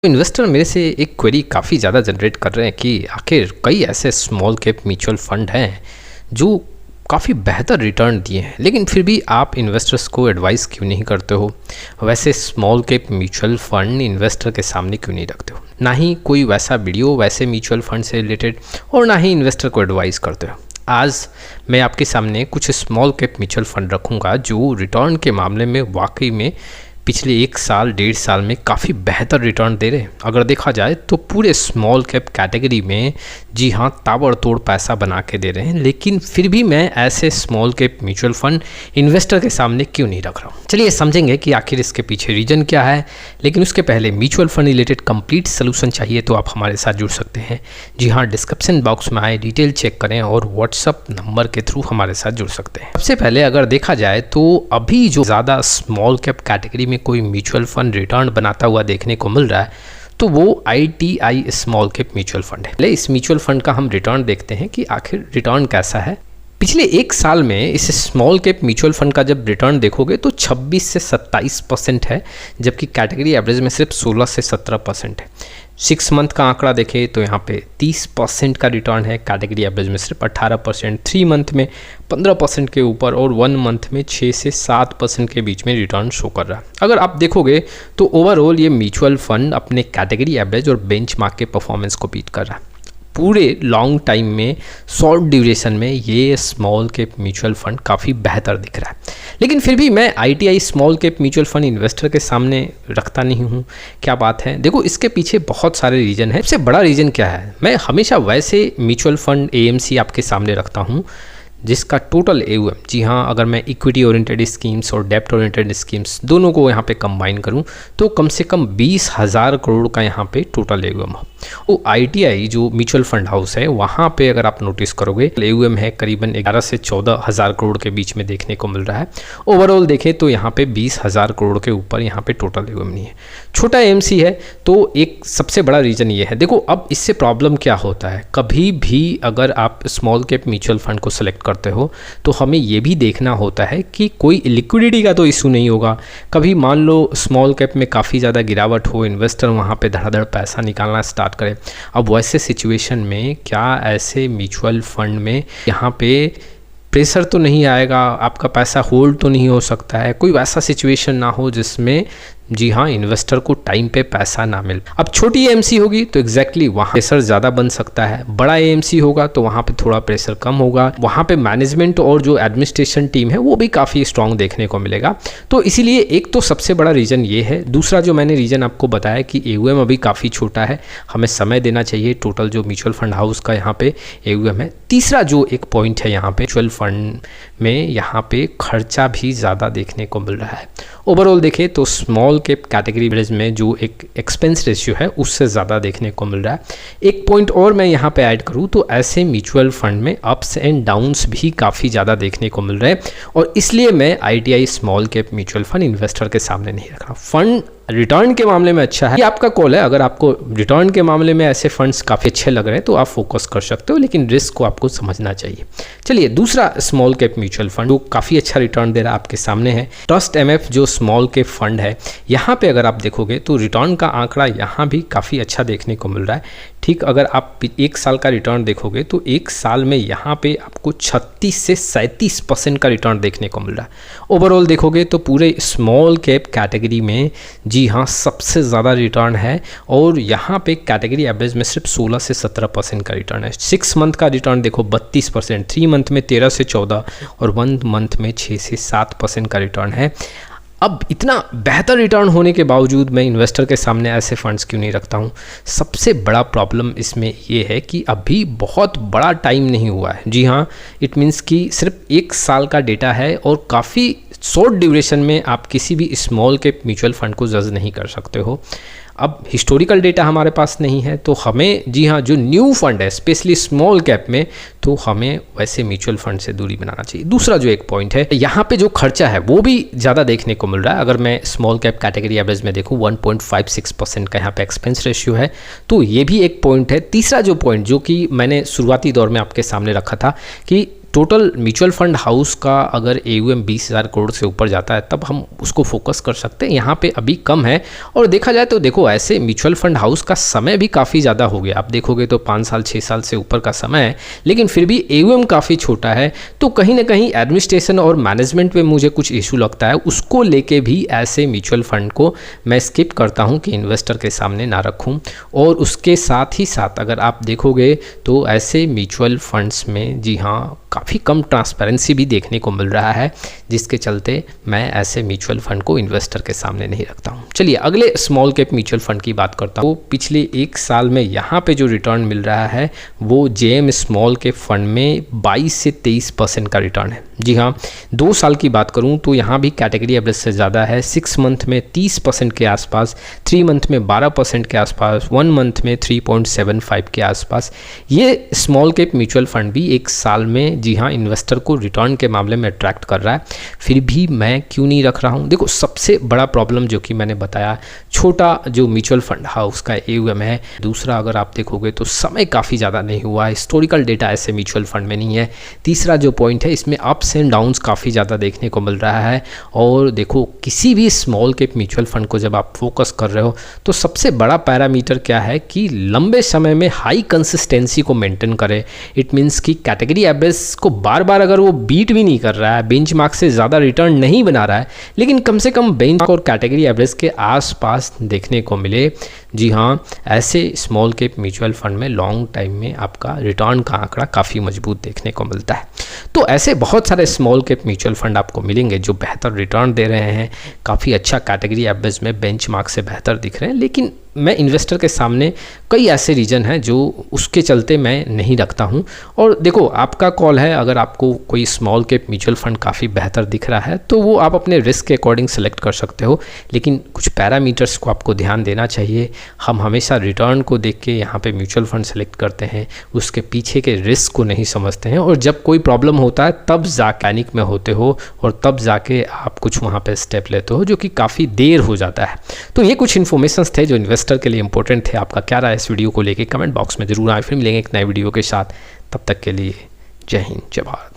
Investor मेरे से एक क्वेरी काफ़ी ज़्यादा जनरेट कर रहे हैं कि आखिर कई ऐसे स्मॉल कैप म्यूचुअल फंड हैं जो काफ़ी बेहतर रिटर्न दिए हैं, लेकिन फिर भी आप इन्वेस्टर्स को एडवाइस क्यों नहीं करते हो? वैसे small cap mutual fund investor के सामने क्यों नहीं रखते हो? ना ही कोई वैसा वीडियो वैसे म्यूचुअल फंड से रिलेटेड और ना ही इन्वेस्टर को एडवाइस करते हो। आज मैं आपके सामने कुछ स्मॉल कैप म्यूचुअल फंड रखूँगा जो रिटर्न के मामले में वाकई में पिछले 1 साल 1.5 साल में काफ़ी बेहतर रिटर्न दे रहे हैं। अगर देखा जाए तो पूरे स्मॉल कैप कैटेगरी में जी हाँ ताबड़तोड़ पैसा बना के दे रहे हैं, लेकिन फिर भी मैं ऐसे small cap mutual fund investor के सामने क्यों नहीं रख रहा हूँ। चलिए समझेंगे कि आखिर इसके पीछे रीज़न क्या है, लेकिन उसके पहले mutual fund related complete solution चाहिए तो आप हमारे साथ जुड़ सकते हैं। जी हाँ, डिस्क्रिप्शन बॉक्स में आए डिटेल चेक करें और व्हाट्सअप नंबर के थ्रू हमारे साथ जुड़ सकते हैं। सबसे पहले अगर देखा जाए तो अभी जो ज़्यादा स्मॉल कैप कैटेगरी में कोई म्यूचुअल फंड रिटर्न बनाता हुआ देखने को मिल रहा है तो वो ITI small cap mutual fund है। इस म्यूचुअल फंड का हम रिटर्न देखते हैं कि आखिर रिटर्न कैसा है। पिछले 1 साल में इस स्मॉल कैप म्यूचुअल फंड का जब रिटर्न देखोगे तो 26 से 27% है, जबकि कैटेगरी एवरेज में सिर्फ 16 से 17% है। 6 मंथ का आंकड़ा देखें तो यहाँ पे 30% का रिटर्न है, कैटेगरी एवरेज में सिर्फ 18%, 3 मंथ में 15% के ऊपर और 1 मंथ में 6 से 7% के बीच में रिटर्न शो कर रहा है। अगर आप देखोगे तो ओवरऑल ये म्यूचुअल फंड अपने कैटेगरी एवरेज और बेंचमार्क के परफॉर्मेंस को बीट कर रहा है। पूरे लॉन्ग टाइम में शॉर्ट ड्यूरेशन में ये स्मॉल कैप म्यूचुअल फंड काफ़ी बेहतर दिख रहा है, लेकिन फिर भी मैं ITI small cap mutual fund investor के सामने रखता नहीं हूँ। क्या बात है? देखो, इसके पीछे बहुत सारे रीज़न है। सबसे बड़ा रीज़न क्या है, मैं हमेशा वैसे म्यूचुअल फंड AMC आपके सामने रखता हूँ जिसका टोटल AUM, जी हाँ, अगर मैं इक्विटी ओरिएंटेड स्कीम्स और डेप्ट ओरिएंटेड स्कीम्स दोनों को यहाँ पे कंबाइन करूँ तो कम से कम 20,000 करोड़ का यहाँ पे टोटल AUM हो। वो ITI जो म्यूचुअल फंड हाउस है वहाँ पे अगर आप नोटिस करोगे AUM है करीबन 11 से 14,000 करोड़ के बीच में देखने को मिल रहा है। ओवरऑल देखें तो यहाँ पे 20,000 करोड़ के ऊपर यहाँ पे टोटल AUM नहीं है, छोटा AMC है। तो एक सबसे बड़ा रीज़न ये है। देखो, अब इससे प्रॉब्लम क्या होता है, कभी भी अगर आप स्मॉल कैप म्यूचुअल फंड को सेलेक्ट करते हो तो हमें ये भी देखना होता है कि कोई लिक्विडिटी का तो इशू नहीं होगा। कभी मान लो स्मॉल कैप में काफ़ी ज़्यादा गिरावट हो, इन्वेस्टर वहाँ पे धड़ाधड़ पैसा निकालना स्टार्ट करे। अब वैसे सिचुएशन में क्या ऐसे म्यूचुअल फंड में यहाँ पे प्रेशर तो नहीं आएगा, आपका पैसा होल्ड तो नहीं हो सकता है, कोई वैसा सिचुएशन ना हो जिसमें जी हाँ इन्वेस्टर को टाइम पे पैसा ना मिले। अब छोटी AMC होगी तो एग्जैक्टली वहाँ प्रेशर ज़्यादा बन सकता है, बड़ा AMC होगा तो वहाँ पे थोड़ा प्रेशर कम होगा, वहाँ पे मैनेजमेंट और जो एडमिनिस्ट्रेशन टीम है वो भी काफ़ी स्ट्रांग देखने को मिलेगा। तो इसीलिए एक तो सबसे बड़ा रीज़न ये है। दूसरा जो मैंने रीज़न आपको बताया कि AUM अभी काफ़ी छोटा है, हमें समय देना चाहिए टोटल जो म्यूचुअल फंड हाउस का यहाँ पे AUM है। तीसरा जो एक पॉइंट है यहाँ पे म्यूचुअल फंड में यहाँ पे खर्चा भी ज़्यादा देखने को मिल रहा है। ओवरऑल देखें तो स्मॉल कैप कैटेगरी एवरेज में जो एक एक्सपेंस रेशियो है उससे ज़्यादा देखने को मिल रहा है। एक पॉइंट और मैं यहाँ पे ऐड करूँ तो ऐसे म्यूचुअल फंड में अप्स एंड डाउन्स भी काफ़ी ज़्यादा देखने को मिल रहे हैं, और इसलिए मैं ITI small cap mutual fund investor के सामने नहीं रख रहा। फंड रिटर्न के मामले में अच्छा है, ये आपका कॉल है। अगर आपको रिटर्न के मामले में ऐसे फंड्स काफ़ी अच्छे लग रहे हैं तो आप फोकस कर सकते हो, लेकिन रिस्क को आपको समझना चाहिए। चलिए, दूसरा स्मॉल कैप म्यूचुअल फंड जो काफ़ी अच्छा रिटर्न दे रहा है आपके सामने है ट्रस्ट MF जो स्मॉल कैप फंड है। यहाँ पे अगर आप देखोगे तो रिटर्न का आंकड़ा यहाँ भी काफ़ी अच्छा देखने को मिल रहा है। ठीक, अगर आप 1 साल का रिटर्न देखोगे तो 1 साल में यहाँ पे आपको 36 से 37% का रिटर्न देखने को मिल रहा है। ओवरऑल देखोगे तो पूरे स्मॉल कैप कैटेगरी में जी हाँ सबसे ज़्यादा रिटर्न है, और यहाँ पे कैटेगरी एवरेज में सिर्फ 16 से 17% का रिटर्न है। 6 मंथ का रिटर्न देखो 32%, 3 मंथ में 13 से 14 और 1 मंथ में 6 से 7% का रिटर्न है। अब इतना बेहतर रिटर्न होने के बावजूद मैं इन्वेस्टर के सामने ऐसे फंड्स क्यों नहीं रखता हूँ? सबसे बड़ा प्रॉब्लम इसमें ये है कि अभी बहुत बड़ा टाइम नहीं हुआ है। जी हाँ, इट मीन्स कि सिर्फ 1 साल का डेटा है और काफ़ी शॉर्ट ड्यूरेशन में आप किसी भी स्मॉल कैप म्यूचुअल फंड को जज नहीं कर सकते हो। अब हिस्टोरिकल डेटा हमारे पास नहीं है तो हमें जी हाँ जो न्यू फंड है स्पेशली स्मॉल कैप में, तो हमें वैसे म्यूचुअल फंड से दूरी बनाना चाहिए। दूसरा जो एक पॉइंट है, यहाँ पे जो खर्चा है वो भी ज़्यादा देखने को मिल रहा है। अगर मैं स्मॉल कैप कैटेगरी एवरेज में देखूँ 1.56% का यहाँ पे एक्सपेंस रेशियो है, तो ये भी एक पॉइंट है। तीसरा जो पॉइंट जो कि मैंने शुरुआती दौर में आपके सामने रखा था कि टोटल म्यूचुअल फंड हाउस का अगर AUM 20,000 करोड़ से ऊपर जाता है तब हम उसको फोकस कर सकते हैं। यहाँ पे अभी कम है। और देखा जाए तो देखो ऐसे म्यूचुअल फंड हाउस का समय भी काफ़ी ज़्यादा हो गया, आप देखोगे तो 5 साल 6 साल से ऊपर का समय है, लेकिन फिर भी AUM काफ़ी छोटा है। तो कहीं ना कहीं एडमिनिस्ट्रेशन और मैनेजमेंट में मुझे कुछ इशू लगता है, उसको लेके भी ऐसे म्यूचुअल फंड को मैं स्किप करता हूँ कि इन्वेस्टर के सामने ना रखूँ। और उसके साथ ही साथ अगर आप देखोगे तो ऐसे म्यूचुअल फंड्स में जी हाँ काफ़ी कम ट्रांसपेरेंसी भी देखने को मिल रहा है, जिसके चलते मैं ऐसे म्यूचुअल फंड को इन्वेस्टर के सामने नहीं रखता हूँ। चलिए अगले स्मॉल कैप म्यूचुअल फंड की बात करता हूँ। पिछले 1 साल में यहाँ पे जो रिटर्न मिल रहा है वो JM स्मॉल कैप फंड में 22 से 23% का रिटर्न है। जी हाँ, 2 साल की बात करूँ तो यहाँ भी कैटेगरी एवरेज से ज़्यादा है। 6 मंथ में 30% के आसपास, 3 मंथ में 12% के आसपास, 1 मंथ में 3.75 के आसपास। ये स्मॉल कैप म्यूचुअल फंड भी 1 साल में जी हाँ इन्वेस्टर को रिटर्न के मामले में अट्रैक्ट कर रहा है, फिर भी मैं क्यों नहीं रख रहा हूँ? देखो सबसे बड़ा प्रॉब्लम जो कि मैंने बताया, छोटा जो म्यूचुअल फंड हाउस का AUM है। दूसरा अगर आप देखोगे तो समय काफ़ी ज़्यादा नहीं हुआ है, हिस्टोरिकल डेटा ऐसे म्यूचुअल फंड में नहीं है। तीसरा जो पॉइंट है, इसमें अप्स एंड डाउन्स काफ़ी ज़्यादा देखने को मिल रहा है। और देखो किसी भी स्मॉल कैप म्यूचुअल फंड को जब आप फोकस कर रहे हो तो सबसे बड़ा पैरामीटर क्या है कि लंबे समय में हाई कंसिस्टेंसी को मेंटेन करे। इट मीन्स कि कैटेगरी एवरेज को बार बार अगर वो बीट भी नहीं कर रहा है, बेंचमार्क से ज़्यादा रिटर्न नहीं बना रहा है, लेकिन कम से कम बेंचमार्क और कैटेगरी एवरेज के आसपास देखने को मिले। जी हाँ, ऐसे स्मॉल कैप म्यूचुअल फंड में लॉन्ग टाइम में आपका रिटर्न का आंकड़ा काफ़ी मजबूत देखने को मिलता है। तो ऐसे बहुत सारे स्मॉल कैप म्यूचुअल फंड आपको मिलेंगे जो बेहतर रिटर्न दे रहे हैं, काफ़ी अच्छा कैटेगरी एवरेज में बेंचमार्क से बेहतर दिख रहे हैं, लेकिन मैं इन्वेस्टर के सामने कई ऐसे रीज़न हैं जो उसके चलते मैं नहीं रखता हूं। और देखो आपका कॉल है, अगर आपको कोई स्मॉल कैप म्यूचुअल फंड काफ़ी बेहतर दिख रहा है तो वो आप अपने रिस्क के अकॉर्डिंग सेलेक्ट कर सकते हो, लेकिन कुछ पैरामीटर्स को आपको ध्यान देना चाहिए। हम हमेशा रिटर्न को देख के यहाँ पे म्यूचुअल फंड सेलेक्ट करते हैं, उसके पीछे के रिस्क को नहीं समझते हैं, और जब कोई प्रॉब्लम होता है तब जा पैनिक में होते हो और तब जाके आप कुछ वहाँ पे स्टेप लेते हो, जो कि काफ़ी देर हो जाता है। तो ये कुछ इन्फॉर्मेशंस थे जो इन्वेस्टर के लिए इंपॉर्टेंट थे। आपका क्या राय इस वीडियो को लेके कमेंट बॉक्स में जरूर आए। फिर मिलेंगे एक नए वीडियो के साथ, तब तक के लिए जय हिंद जय भारत।